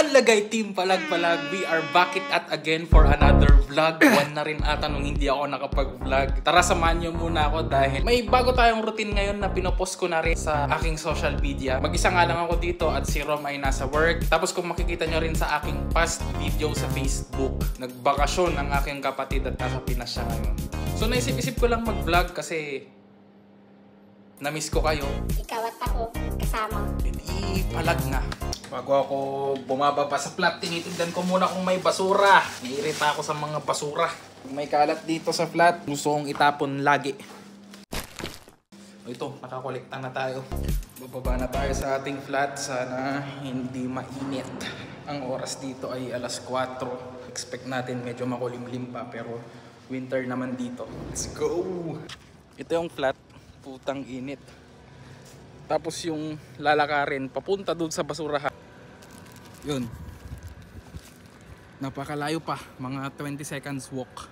Alagay team, palag-palag, we are back at again for another vlog. One na rin ata nung hindi ako nakapag-vlog. Tara, samahan nyo muna ako dahil may bago tayong routine ngayon na pinopost ko na rin sa aking social media. Mag-isa nga lang ako dito at si Rom ay nasa work. Tapos kung makikita nyo rin sa aking past video sa Facebook, nagbakasyon ang aking kapatid at nasa Pinas siya ngayon. So naisip-isip ko lang mag-vlog kasi na-miss ko kayo. Ikaw at ako kasama. Hindi palag na. Bago ako bumababa sa flat, tinitignan ko muna kung may basura. Naiirita ako sa mga basura. May kalat dito sa flat, gusto kong itapon lagi. Ito, nakakolekta na tayo. Bababa na tayo sa ating flat. Sana hindi mainit. Ang oras dito ay alas 4. Expect natin medyo makulimlim pa, pero winter naman dito. Let's go! Ito yung flat. Putang init. Tapos yung lalakarin papunta doon sa basurahan. Yun. Napakalayo pa. Mga 20 seconds walk.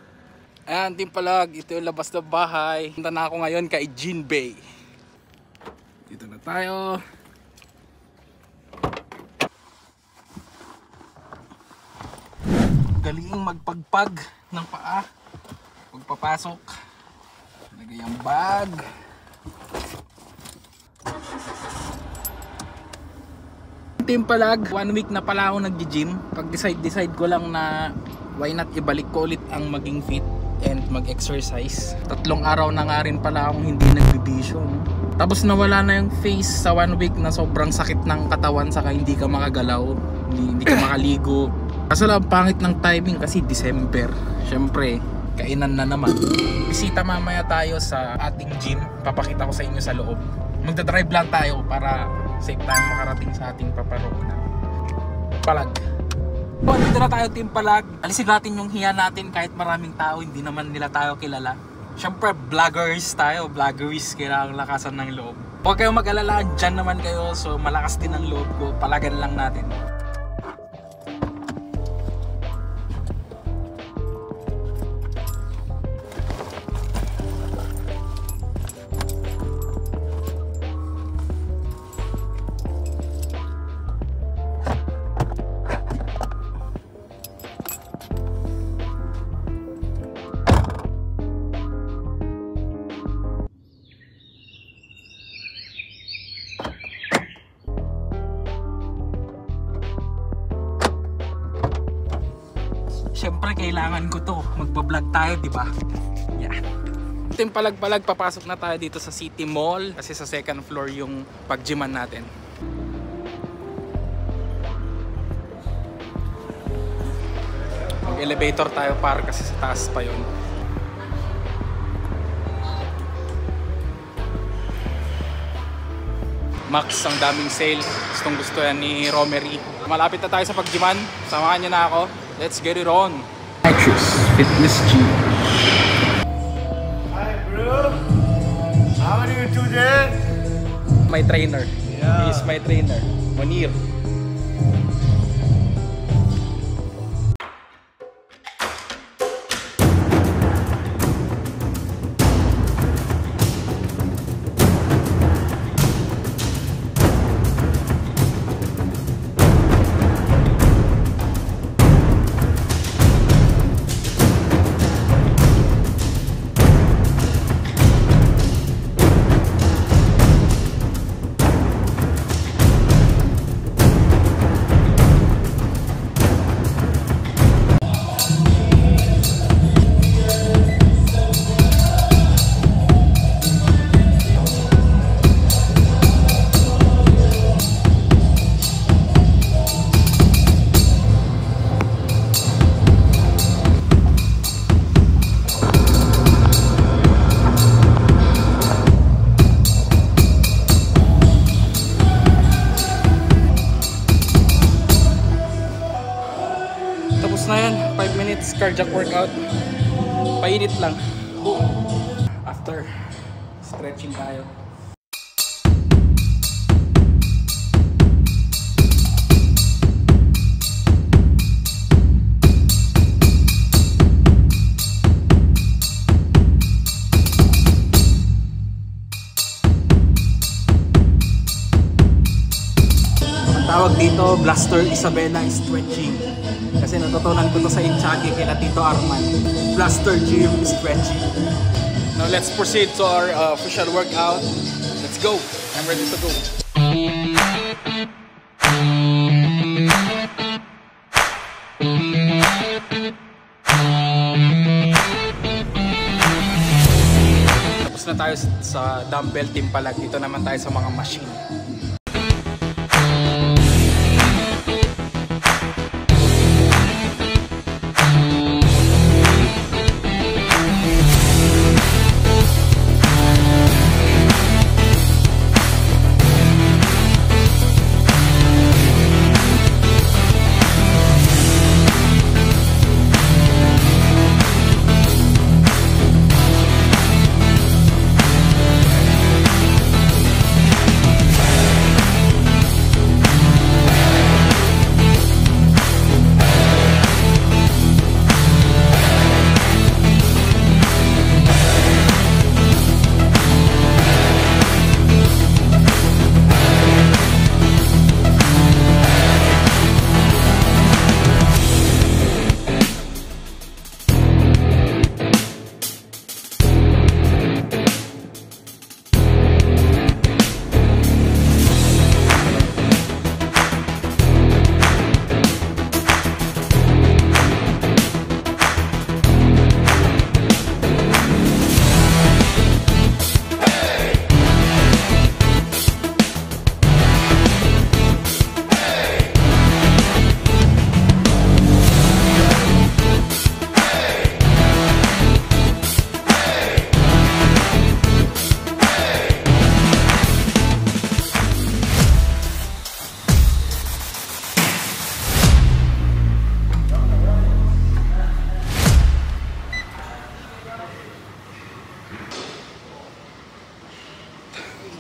Ayan, team palag. Ito yung labas ng bahay. Punta na ako ngayon kay Jean Bay. Dito na tayo. Galing magpagpag ng paa. Pagpapasok. Lagay ang bag. Team palag, 1 week na pala ako nag-gym. Pag-decide ko lang na why not ibalik ko ulit ang maging fit and mag-exercise. 3 araw na nga rin pala akong hindi nagbibisyo, no? Tapos nawala na yung face sa 1 week na sobrang sakit ng katawan, saka hindi ka makagalaw, hindi ka makaligo. Kaso lang pangit ng timing kasi December. Syempre, kainan na naman. Bisita mamaya tayo sa ating gym. Papakita ko sa inyo sa loob. Magdadrive lang tayo para safe tayo makarating sa ating paparoonan. Palag. Dito na tayo, team palag. Alisin natin yung hiya natin kahit maraming tao, hindi naman nila tayo kilala. Siyempre, vloggers tayo. Vloggeries, kailangang lakasan ng loob. Huwag kayong mag-alala, dyan naman kayo. So malakas din ang loob ko. Palagan lang natin. Siyempre kailangan ko to. Magba-vlog tayo, di ba? Yan. Team palag-palag, papasok na tayo dito sa City Mall kasi sa second floor yung pag-gyman natin. Mag-elevator tayo para kasi sa taas pa yun. Max, ang daming sale. Gustong gusto yan ni Romery. Malapit na tayo sa pag-gyman. Samahan niyo na ako. Let's get it on. Actress Fitness Gym. Hi bro. How are you today? My trainer. Yeah. He is my trainer. Monir. Tapos na yan, 5 minutes cardiac workout. Painit lang. After, stretching tayo. tawag dito, Blaster Isabela Stretching. Kasi natutunan ko to sa Inchagi kila Tito Arman. Blaster Gym Stretching. Now let's proceed to our official workout. Let's go! I'm ready to go. Tapos na tayo sa dumbbell team palag. Dito naman tayo sa mga machine.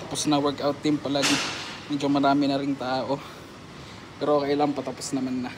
Tapos na workout team palagi. Medyo marami na ring tao. Pero okay lang, patapos naman na.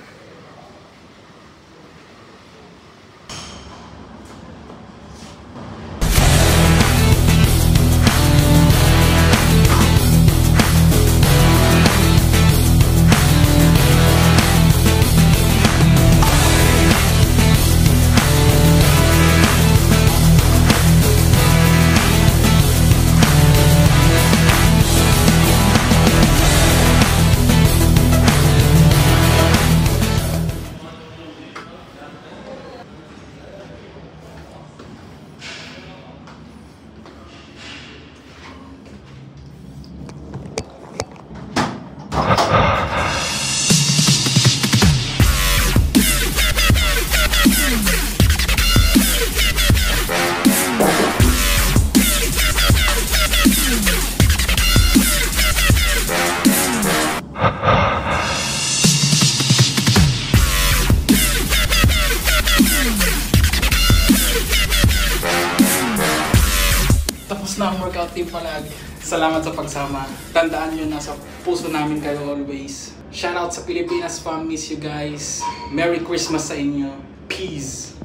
Tapos na ang workout team palagi. Salamat sa pagsama. Tandaan nyo, nasa puso namin kayo always. Shoutout sa Pilipinas fam. Miss you guys. Merry Christmas sa inyo. Peace.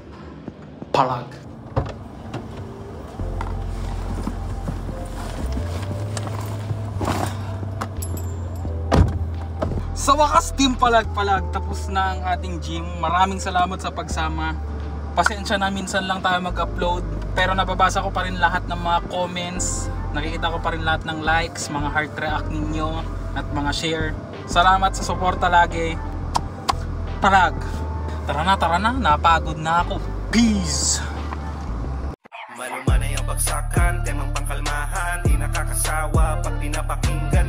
Palag. Sa wakas team palag-palag. Tapos na ang ating gym. Maraming salamat sa pagsama. Pasensya na minsan lang tayo mag-upload, pero nababasa ko pa rin lahat ng mga comments, nakikita ko pa rin lahat ng likes, mga heart react ninyo at mga share. Salamat sa suporta lagi. Palag. Tara na, napagod na ako. Peace. Malumanay ang bagsakan, temang pangkalmahan, di nakakasawa pag pinapakinggan.